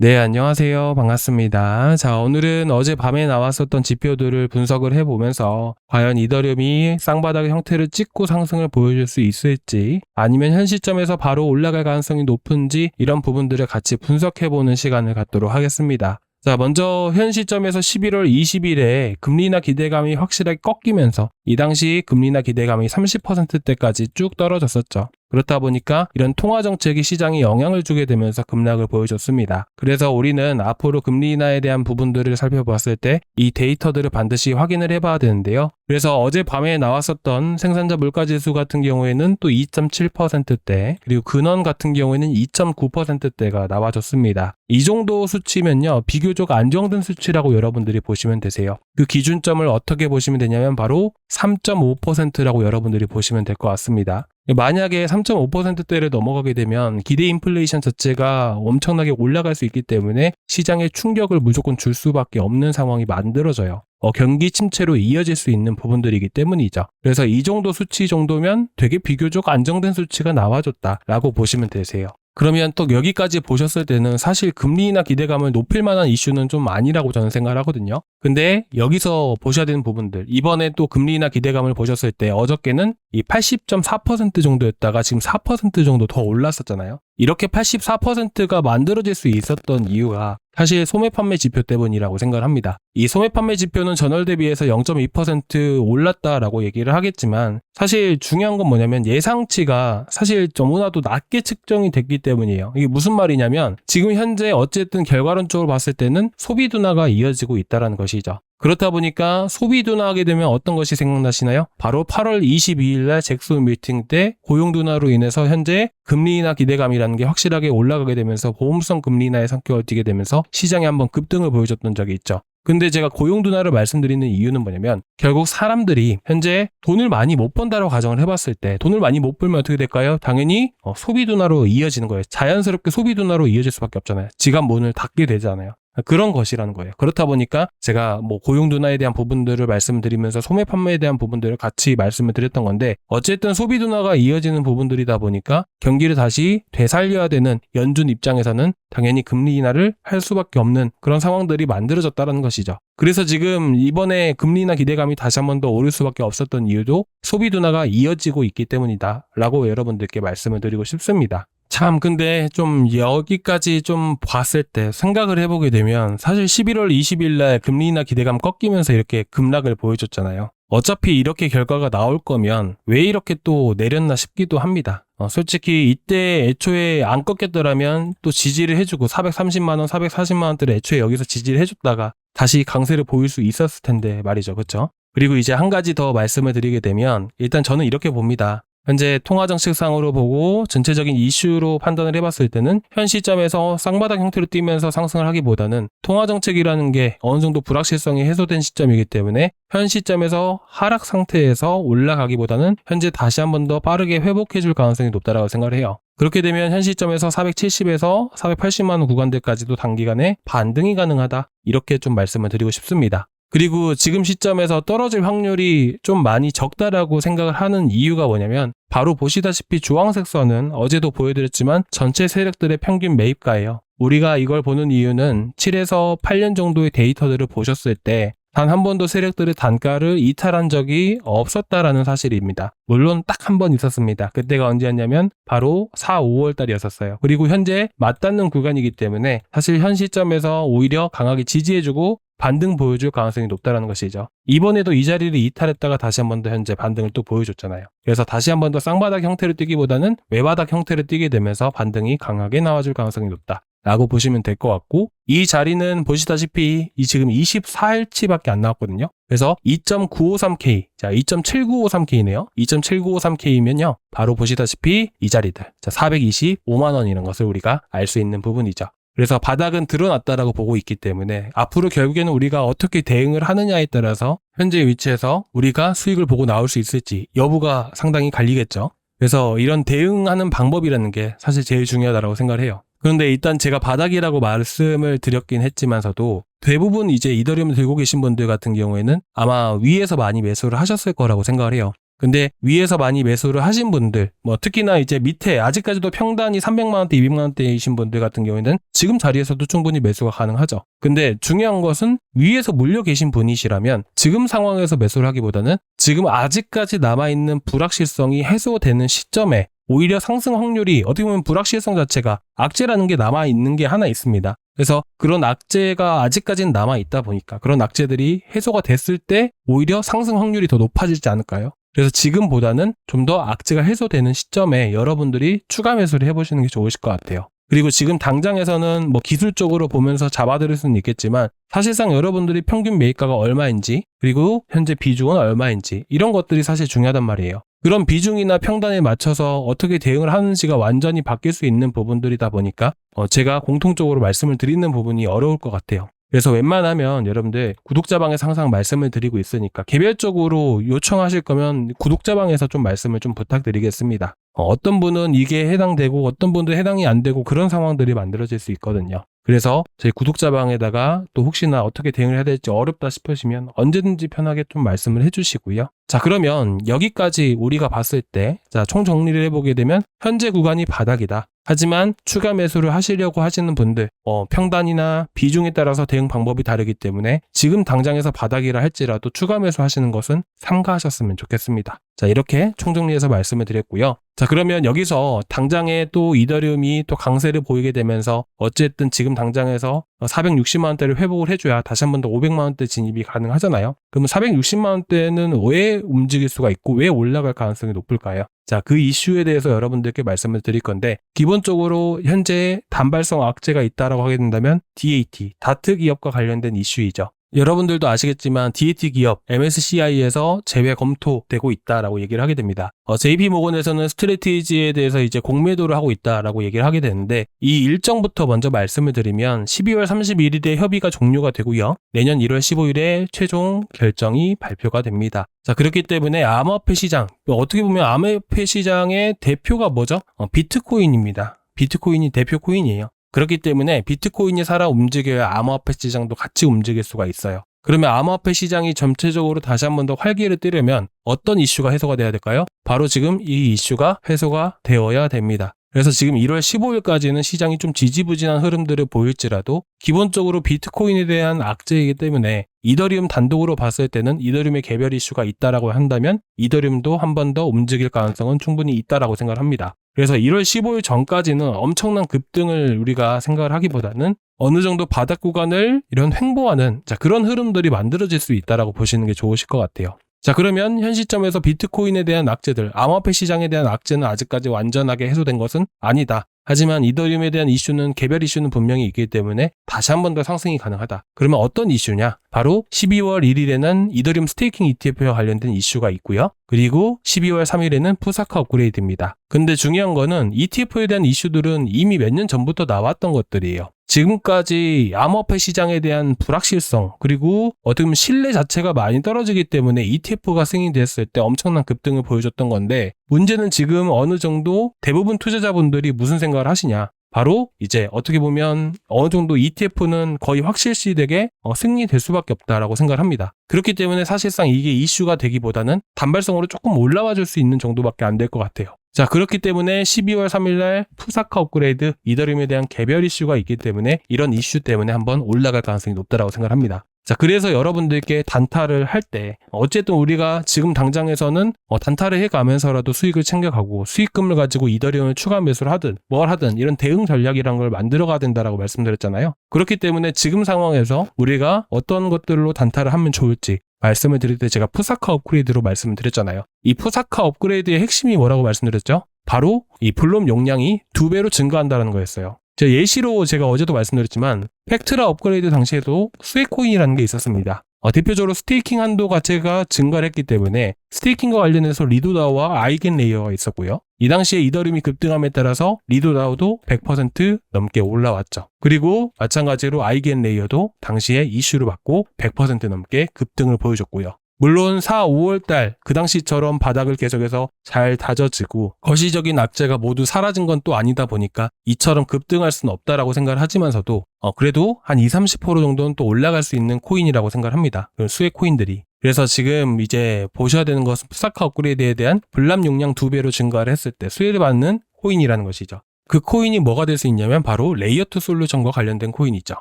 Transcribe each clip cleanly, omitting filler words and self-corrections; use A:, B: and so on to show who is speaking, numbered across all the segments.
A: 네, 안녕하세요. 반갑습니다. 자, 오늘은 어젯밤에 나왔었던 지표들을 분석을 해보면서 과연 이더리움이 쌍바닥의 형태를 찍고 상승을 보여줄 수 있을지 아니면 현 시점에서 바로 올라갈 가능성이 높은지 이런 부분들을 같이 분석해보는 시간을 갖도록 하겠습니다. 자, 먼저 현 시점에서 11월 20일에 금리 인하 기대감이 확실하게 꺾이면서 이 당시 금리 인하 기대감이 30%대까지 쭉 떨어졌었죠. 그렇다 보니까 이런 통화 정책이 시장에 영향을 주게 되면서 급락을 보여줬습니다. 그래서 우리는 앞으로 금리 인하에 대한 부분들을 살펴봤을 때 이 데이터들을 반드시 확인을 해봐야 되는데요. 그래서 어젯밤에 나왔었던 생산자 물가지수 같은 경우에는 또 2.7%대 그리고 근원 같은 경우에는 2.9%대가 나와줬습니다. 이 정도 수치면요, 비교적 안정된 수치라고 여러분들이 보시면 되세요. 그 기준점을 어떻게 보시면 되냐면 바로 3.5%라고 여러분들이 보시면 될 것 같습니다. 만약에 3.5%대를 넘어가게 되면 기대 인플레이션 자체가 엄청나게 올라갈 수 있기 때문에 시장에 충격을 무조건 줄 수밖에 없는 상황이 만들어져요. 경기 침체로 이어질 수 있는 부분들이기 때문이죠. 그래서 이 정도 수치 정도면 되게 비교적 안정된 수치가 나와줬다라고 보시면 되세요. 그러면 또 여기까지 보셨을 때는 사실 금리 인하 기대감을 높일 만한 이슈는 좀 아니라고 저는 생각을 하거든요. 근데 여기서 보셔야 되는 부분들, 이번에 또 금리 인하 기대감을 보셨을 때 어저께는 이 80.4% 정도였다가 지금 4% 정도 더 올랐었잖아요. 이렇게 84%가 만들어질 수 있었던 이유가 사실 소매 판매 지표 때문이라고 생각을 합니다. 이 소매 판매 지표는 전월 대비해서 0.2% 올랐다라고 얘기를 하겠지만 사실 중요한 건 뭐냐면 예상치가 사실 너무나도 낮게 측정이 됐기 때문이에요. 이게 무슨 말이냐면 지금 현재 어쨌든 결과론적으로 봤을 때는 소비 둔화가 이어지고 있다는 것이죠. 그렇다 보니까 소비 둔화하게 되면 어떤 것이 생각나시나요? 바로 8월 22일 날 잭슨 미팅 때 고용 둔화로 인해서 현재 금리 인하 기대감이라는 게 확실하게 올라가게 되면서 보험성 금리 인하의 성격을 띠게 되면서 시장에 한번 급등을 보여줬던 적이 있죠. 근데 제가 고용 둔화를 말씀드리는 이유는 뭐냐면 결국 사람들이 현재 돈을 많이 못 번다라고 가정을 해봤을 때 돈을 많이 못 벌면 어떻게 될까요? 당연히 소비 둔화로 이어지는 거예요. 자연스럽게 소비 둔화로 이어질 수밖에 없잖아요. 지갑 문을 닫게 되잖아요. 그런 것이라는 거예요. 그렇다 보니까 제가 고용 둔화에 대한 부분들을 말씀드리면서 소매 판매에 대한 부분들을 같이 말씀을 드렸던 건데 어쨌든 소비 둔화가 이어지는 부분들이다 보니까 경기를 다시 되살려야 되는 연준 입장에서는 당연히 금리 인하를 할 수밖에 없는 그런 상황들이 만들어졌다는 것이죠. 그래서 지금 이번에 금리 인하 기대감이 다시 한 번 더 오를 수밖에 없었던 이유도 소비 둔화가 이어지고 있기 때문이다 라고 여러분들께 말씀을 드리고 싶습니다. 참 근데 좀 여기까지 좀 봤을 때 생각을 해보게 되면 사실 11월 20일 날 금리 인하 기대감 꺾이면서 이렇게 급락을 보여줬잖아요. 어차피 이렇게 결과가 나올 거면 왜 이렇게 또 내렸나 싶기도 합니다. 솔직히 이때 애초에 안 꺾였더라면 또 지지를 해주고 430만원, 440만원대를 애초에 여기서 지지를 해줬다가 다시 강세를 보일 수 있었을 텐데 말이죠. 그렇죠? 그리고 이제 한 가지 더 말씀을 드리게 되면 일단 저는 이렇게 봅니다. 현재 통화정책상으로 보고 전체적인 이슈로 판단을 해봤을 때는 현 시점에서 쌍바닥 형태로 뛰면서 상승을 하기보다는 통화정책이라는 게 어느 정도 불확실성이 해소된 시점이기 때문에 현 시점에서 하락 상태에서 올라가기보다는 현재 다시 한 번 더 빠르게 회복해줄 가능성이 높다고 생각을 해요. 그렇게 되면 현 시점에서 470에서 480만원 구간대까지도 단기간에 반등이 가능하다 이렇게 좀 말씀을 드리고 싶습니다. 그리고 지금 시점에서 떨어질 확률이 좀 많이 적다라고 생각을 하는 이유가 뭐냐면 바로 보시다시피 주황색 선은 어제도 보여드렸지만 전체 세력들의 평균 매입가예요. 우리가 이걸 보는 이유는 7에서 8년 정도의 데이터들을 보셨을 때 단 한 번도 세력들의 단가를 이탈한 적이 없었다라는 사실입니다. 물론 딱 한 번 있었습니다. 그때가 언제였냐면 바로 4, 5월 달이었었어요. 그리고 현재 맞닿는 구간이기 때문에 사실 현 시점에서 오히려 강하게 지지해주고 반등 보여줄 가능성이 높다는 것이죠. 이번에도 이 자리를 이탈했다가 다시 한 번 더 현재 반등을 또 보여줬잖아요. 그래서 다시 한 번 더 쌍바닥 형태를 띄기보다는 외바닥 형태를 띄게 되면서 반등이 강하게 나와줄 가능성이 높다 라고 보시면 될 것 같고 이 자리는 보시다시피 지금 24일치밖에 안 나왔거든요. 그래서 2.953K, 자 2.7953K네요. 2.7953K면요. 바로 보시다시피 이 자리들, 자 425만원이라는 것을 우리가 알 수 있는 부분이죠. 그래서 바닥은 드러났다라고 보고 있기 때문에 앞으로 결국에는 우리가 어떻게 대응을 하느냐에 따라서 현재 위치에서 우리가 수익을 보고 나올 수 있을지 여부가 상당히 갈리겠죠. 그래서 이런 대응하는 방법이라는 게 사실 제일 중요하다고 생각을 해요. 그런데 일단 제가 바닥이라고 말씀을 드렸긴 했지만서도 대부분 이제 이더리움을 들고 계신 분들 같은 경우에는 아마 위에서 많이 매수를 하셨을 거라고 생각을 해요. 근데 위에서 많이 매수를 하신 분들, 특히나 이제 밑에 아직까지도 평단이 300만 원대, 200만 원대이신 분들 같은 경우에는 지금 자리에서도 충분히 매수가 가능하죠. 근데 중요한 것은 위에서 물려 계신 분이시라면 지금 상황에서 매수를 하기보다는 지금 아직까지 남아있는 불확실성이 해소되는 시점에 오히려 상승 확률이 어떻게 보면 불확실성 자체가 악재라는 게 남아있는 게 하나 있습니다. 그래서 그런 악재가 아직까지는 남아있다 보니까 그런 악재들이 해소가 됐을 때 오히려 상승 확률이 더 높아지지 않을까요? 그래서 지금보다는 좀 더 악재가 해소되는 시점에 여러분들이 추가 매수를 해보시는 게 좋으실 것 같아요. 그리고 지금 당장에서는 기술적으로 보면서 잡아들일 수는 있겠지만 사실상 여러분들이 평균 매입가가 얼마인지 그리고 현재 비중은 얼마인지 이런 것들이 사실 중요하단 말이에요. 그런 비중이나 평단에 맞춰서 어떻게 대응을 하는지가 완전히 바뀔 수 있는 부분들이다 보니까 제가 공통적으로 말씀을 드리는 부분이 어려울 것 같아요. 그래서 웬만하면 여러분들 구독자방에서 항상 말씀을 드리고 있으니까 개별적으로 요청하실 거면 구독자방에서 좀 말씀을 좀 부탁드리겠습니다. 어떤 분은 이게 해당되고 어떤 분은 해당이 안 되고 그런 상황들이 만들어질 수 있거든요. 그래서 저희 구독자방에다가 또 혹시나 어떻게 대응을 해야 될지 어렵다 싶으시면 언제든지 편하게 좀 말씀을 해주시고요. 자, 그러면 여기까지 우리가 봤을 때 총 정리를 해보게 되면 현재 구간이 바닥이다. 하지만 추가 매수를 하시려고 하시는 분들 평단이나 비중에 따라서 대응 방법이 다르기 때문에 지금 당장에서 바닥이라 할지라도 추가 매수 하시는 것은 삼가하셨으면 좋겠습니다. 자, 이렇게 총정리해서 말씀을 드렸고요. 자, 그러면 여기서 당장에 또 이더리움이 또 강세를 보이게 되면서 어쨌든 지금 당장에서 460만 원대를 회복을 해줘야 다시 한 번 더 500만 원대 진입이 가능하잖아요. 그러면 460만 원대는 왜 움직일 수가 있고 왜 올라갈 가능성이 높을까요? 자, 그 이슈에 대해서 여러분들께 말씀을 드릴 건데 기본적으로 현재 단발성 악재가 있다라고 하게 된다면 DAT, 다트 기업과 관련된 이슈이죠. 여러분들도 아시겠지만 DAT 기업 MSCI에서 제외 검토되고 있다라고 얘기를 하게 됩니다. JP모건에서는 스트래티지에 대해서 이제 공매도를 하고 있다라고 얘기를 하게 되는데 이 일정부터 먼저 말씀을 드리면 12월 31일에 협의가 종료가 되고요. 내년 1월 15일에 최종 결정이 발표가 됩니다. 자, 그렇기 때문에 암호화폐 시장, 어떻게 보면 암호화폐 시장의 대표가 뭐죠? 비트코인입니다. 비트코인이 대표 코인이에요. 그렇기 때문에 비트코인이 살아 움직여야 암호화폐 시장도 같이 움직일 수가 있어요. 그러면 암호화폐 시장이 전체적으로 다시 한 번 더 활기를 띠려면 어떤 이슈가 해소가 돼야 될까요? 바로 지금 이 이슈가 해소가 되어야 됩니다. 그래서 지금 1월 15일까지는 시장이 좀 지지부진한 흐름들을 보일지라도 기본적으로 비트코인에 대한 악재이기 때문에 이더리움 단독으로 봤을 때는 이더리움의 개별 이슈가 있다라고 한다면 이더리움도 한 번 더 움직일 가능성은 충분히 있다라고 생각을 합니다. 그래서 1월 15일 전까지는 엄청난 급등을 우리가 생각을 하기보다는 어느 정도 바닥 구간을 이런 횡보하는 그런 흐름들이 만들어질 수 있다라고 보시는 게 좋으실 것 같아요. 자, 그러면 현 시점에서 비트코인에 대한 악재들, 암호화폐 시장에 대한 악재는 아직까지 완전하게 해소된 것은 아니다. 하지만 이더리움에 대한 이슈는 개별 이슈는 분명히 있기 때문에 다시 한 번 더 상승이 가능하다. 그러면 어떤 이슈냐? 바로 12월 1일에는 이더리움 스테이킹 ETF와 관련된 이슈가 있고요. 그리고 12월 3일에는 푸사카 업그레이드입니다. 근데 중요한 거는 ETF에 대한 이슈들은 이미 몇 년 전부터 나왔던 것들이에요. 지금까지 암호화폐 시장에 대한 불확실성 그리고 어떻게 보면 신뢰 자체가 많이 떨어지기 때문에 ETF가 승인됐을 때 엄청난 급등을 보여줬던 건데 문제는 지금 어느 정도 대부분 투자자분들이 무슨 생각을 하시냐. 바로 이제 어떻게 보면 어느 정도 ETF는 거의 확실시되게 승리될 수밖에 없다라고 생각을 합니다. 그렇기 때문에 사실상 이게 이슈가 되기보다는 단발성으로 조금 올라와 줄 수 있는 정도밖에 안 될 것 같아요. 자, 그렇기 때문에 12월 3일날 푸사카 업그레이드 이더리움에 대한 개별 이슈가 있기 때문에 이런 이슈 때문에 한번 올라갈 가능성이 높다라고 생각을 합니다. 자, 그래서 여러분들께 단타를 할 때 어쨌든 우리가 지금 당장에서는 단타를 해가면서라도 수익을 챙겨가고 수익금을 가지고 이더리움을 추가 매수를 하든 뭘 하든 이런 대응 전략이란 걸 만들어가야 된다라고 말씀드렸잖아요. 그렇기 때문에 지금 상황에서 우리가 어떤 것들로 단타를 하면 좋을지 말씀을 드릴 때 제가 푸사카 업그레이드로 말씀을 드렸잖아요. 이 푸사카 업그레이드의 핵심이 뭐라고 말씀드렸죠? 바로 이 블록 용량이 2배로 증가한다는 거였어요. 예시로 제가 어제도 말씀드렸지만 팩트라 업그레이드 당시에도 스웨코인이라는 게 있었습니다. 대표적으로 스테이킹 한도 가치가 증가를 했기 때문에 스테이킹과 관련해서 리도다오와 아이겐 레이어가 있었고요. 이 당시에 이더리움이 급등함에 따라서 리도다오도 100% 넘게 올라왔죠. 그리고 마찬가지로 아이겐 레이어도 당시에 이슈를 받고 100% 넘게 급등을 보여줬고요. 물론 4, 5월달 그 당시처럼 바닥을 계속해서 잘 다져지고 거시적인 악재가 모두 사라진 건 또 아니다 보니까 이처럼 급등할 수는 없다라고 생각을 하지만서도 그래도 한 20-30% 정도는 또 올라갈 수 있는 코인이라고 생각을 합니다. 수혜 코인들이. 그래서 지금 이제 보셔야 되는 것은 푸사카 업그레이드에 대한 불납 용량 2배로 증가를 했을 때 수혜를 받는 코인이라는 것이죠. 그 코인이 뭐가 될 수 있냐면 바로 레이어2 솔루션과 관련된 코인이죠.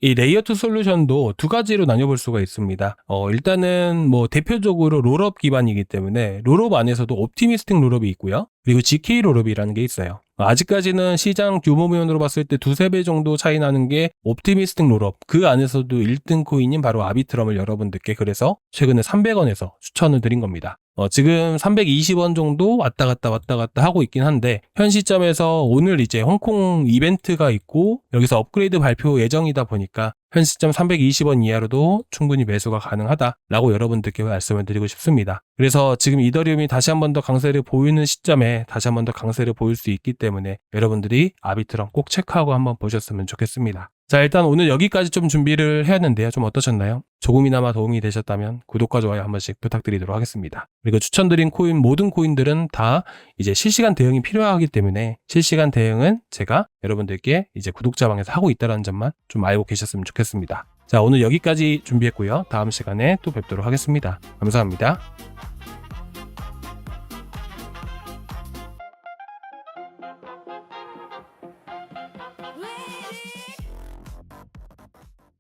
A: 이 레이어2 솔루션도 두 가지로 나뉘어볼 수가 있습니다. 일단은 뭐 대표적으로 롤업 기반이기 때문에 롤업 안에서도 옵티미스틱 롤업이 있고요. 그리고 GK 롤업이라는 게 있어요. 아직까지는 시장 규모면으로 봤을 때 두세 배 정도 차이 나는 게 옵티미스틱 롤업. 그 안에서도 1등 코인인 바로 아비트럼을 여러분들께 그래서 최근에 300원에서 추천을 드린 겁니다. 지금 320원 정도 왔다 갔다 하고 있긴 한데 현 시점에서 오늘 이제 홍콩 이벤트가 있고 여기서 업그레이드 발표 예정이다 보니까 현 시점 320원 이하로도 충분히 매수가 가능하다라고 여러분들께 말씀을 드리고 싶습니다. 그래서 지금 이더리움이 다시 한 번 더 강세를 보이는 시점에 다시 한 번 더 강세를 보일 수 있기 때문에 여러분들이 아비트럼 꼭 체크하고 한번 보셨으면 좋겠습니다. 자, 일단 오늘 여기까지 좀 준비를 해왔는데요. 좀 어떠셨나요? 조금이나마 도움이 되셨다면 구독과 좋아요 한 번씩 부탁드리도록 하겠습니다. 그리고 추천드린 코인 모든 코인들은 다 이제 실시간 대응이 필요하기 때문에 실시간 대응은 제가 여러분들께 이제 구독자방에서 하고 있다는 점만 좀 알고 계셨으면 좋겠습니다. 자, 오늘 여기까지 준비했고요. 다음 시간에 또 뵙도록 하겠습니다. 감사합니다.